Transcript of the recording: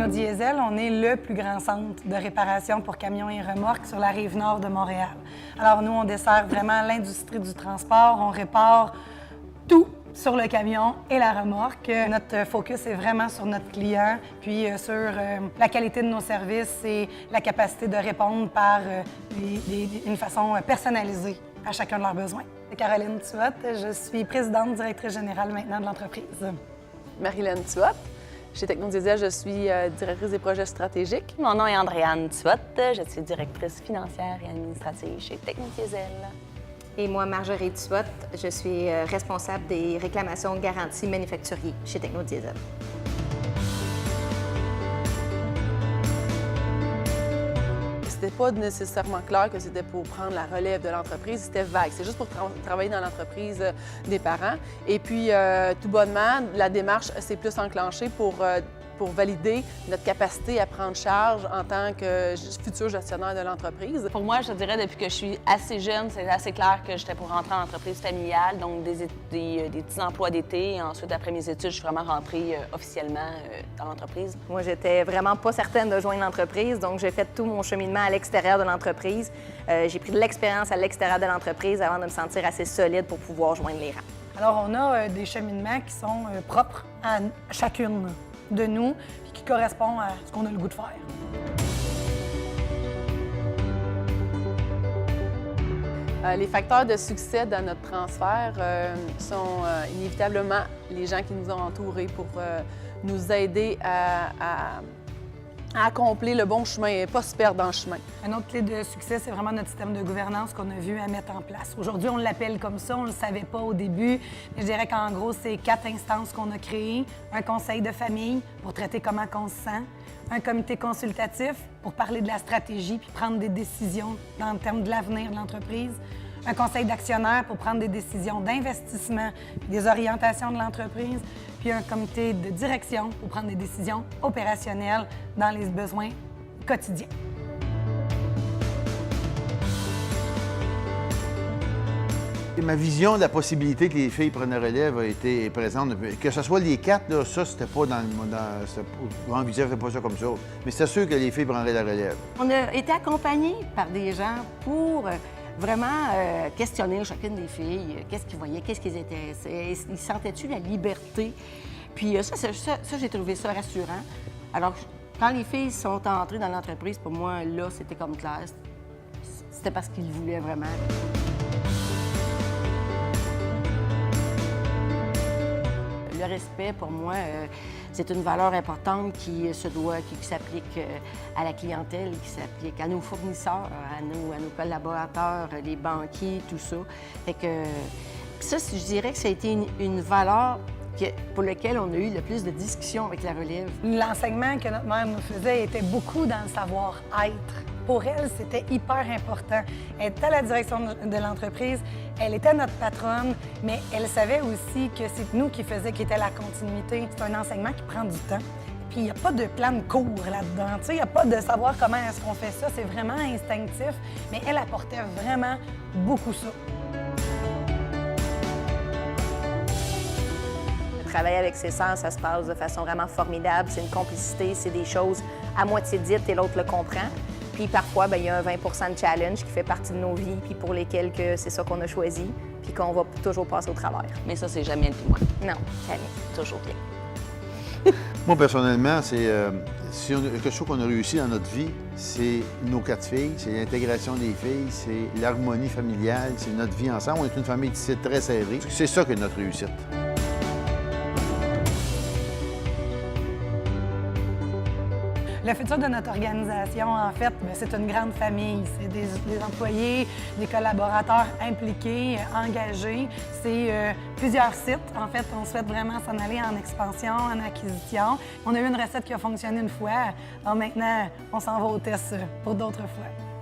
Technodiesel, on est le plus grand centre de réparation pour camions et remorques sur la rive nord de Montréal. Alors nous, on dessert vraiment l'industrie du transport, on répare tout sur le camion et la remorque. Notre focus est vraiment sur notre client, puis sur la qualité de nos services et la capacité de répondre par une façon personnalisée à chacun de leurs besoins. Caroline Tuot, je suis présidente directrice générale maintenant de l'entreprise. Marilyn Tuot. Chez Technodiesel, je suis directrice des projets stratégiques. Mon nom est Andréane Tuot, je suis directrice financière et administrative chez Technodiesel. Et moi, Marjorie Tuot, je suis responsable des réclamations garanties manufacturiers chez Technodiesel. C'était pas nécessairement clair que c'était pour prendre la relève de l'entreprise, c'était vague. C'est juste pour travailler dans l'entreprise des parents. Et puis, tout bonnement, la démarche s'est plus enclenchée pour valider notre capacité à prendre charge en tant que futur gestionnaire de l'entreprise. Pour moi, je dirais, depuis que je suis assez jeune, c'est assez clair que j'étais pour rentrer en entreprise familiale, donc des petits emplois d'été. Ensuite, après mes études, je suis vraiment rentrée officiellement dans l'entreprise. Moi, j'étais vraiment pas certaine de joindre l'entreprise, donc j'ai fait tout mon cheminement à l'extérieur de l'entreprise. J'ai pris de l'expérience à l'extérieur de l'entreprise avant de me sentir assez solide pour pouvoir joindre les rangs. Alors, on a des cheminements qui sont propres à chacune de nous et qui correspondent à ce qu'on a le goût de faire. Les facteurs de succès dans notre transfert sont inévitablement les gens qui nous ont entourés pour nous aider à accomplir le bon chemin et pas se perdre dans le chemin. Un autre clé de succès, c'est vraiment notre système de gouvernance qu'on a vu à mettre en place. Aujourd'hui, on l'appelle comme ça, on ne le savait pas au début, mais je dirais qu'en gros, c'est 4 instances qu'on a créées. Un conseil de famille pour traiter comment on se sent, un comité consultatif pour parler de la stratégie puis prendre des décisions en termes de l'avenir de l'entreprise, un conseil d'actionnaires pour prendre des décisions d'investissement puis des orientations de l'entreprise, puis un comité de direction pour prendre des décisions opérationnelles dans les besoins quotidiens. Ma vision de la possibilité que les filles prennent la relève a été présente. Que ce soit les 4, là, ça, c'était pas dans envisageais pas ça comme ça. Mais c'était sûr que les filles prendraient la relève. On a été accompagnés par des gens pour vraiment questionner chacune des filles. Qu'est-ce qu'ils voyaient, qu'est-ce qui les intéressait, ils sentaient-tu la liberté? Puis ça, j'ai trouvé ça rassurant. Alors, quand les filles sont entrées dans l'entreprise, pour moi, là, c'était comme clair. C'était parce qu'ils voulaient vraiment. Le respect, pour moi, c'est une valeur importante qui s'applique à la clientèle, qui s'applique à nos fournisseurs, à nos collaborateurs, les banquiers, tout ça. Fait que ça, je dirais que ça a été une valeur pour laquelle on a eu le plus de discussions avec la relève. L'enseignement que notre mère nous faisait était beaucoup dans le savoir-être. Pour elle, c'était hyper important. Elle était à la direction de l'entreprise, elle était notre patronne, mais elle savait aussi que c'est nous qui était la continuité. C'est un enseignement qui prend du temps. Puis il n'y a pas de plan de cours là-dedans. Il n'y a pas de savoir comment est-ce qu'on fait ça. C'est vraiment instinctif, mais elle apportait vraiment beaucoup ça. Travailler avec ses sœurs, ça se passe de façon vraiment formidable. C'est une complicité, c'est des choses à moitié dites et l'autre le comprend. Puis parfois, il y a un 20 % de challenge qui fait partie de nos vies, puis pour lesquels c'est ça qu'on a choisi, puis qu'on va toujours passer au travers. Mais ça, c'est jamais le plus loin. Non, jamais. Toujours bien. Moi, personnellement, c'est quelque chose qu'on a réussi dans notre vie, c'est nos 4 filles, c'est l'intégration des filles, c'est l'harmonie familiale, c'est notre vie ensemble. On est une famille ici très serrée. C'est ça qui est notre réussite. Le futur de notre organisation, en fait, c'est une grande famille. C'est des employés, des collaborateurs impliqués, engagés. C'est plusieurs sites. En fait, on souhaite vraiment s'en aller en expansion, en acquisition. On a eu une recette qui a fonctionné une fois. Alors maintenant, on s'en va au test pour d'autres fois.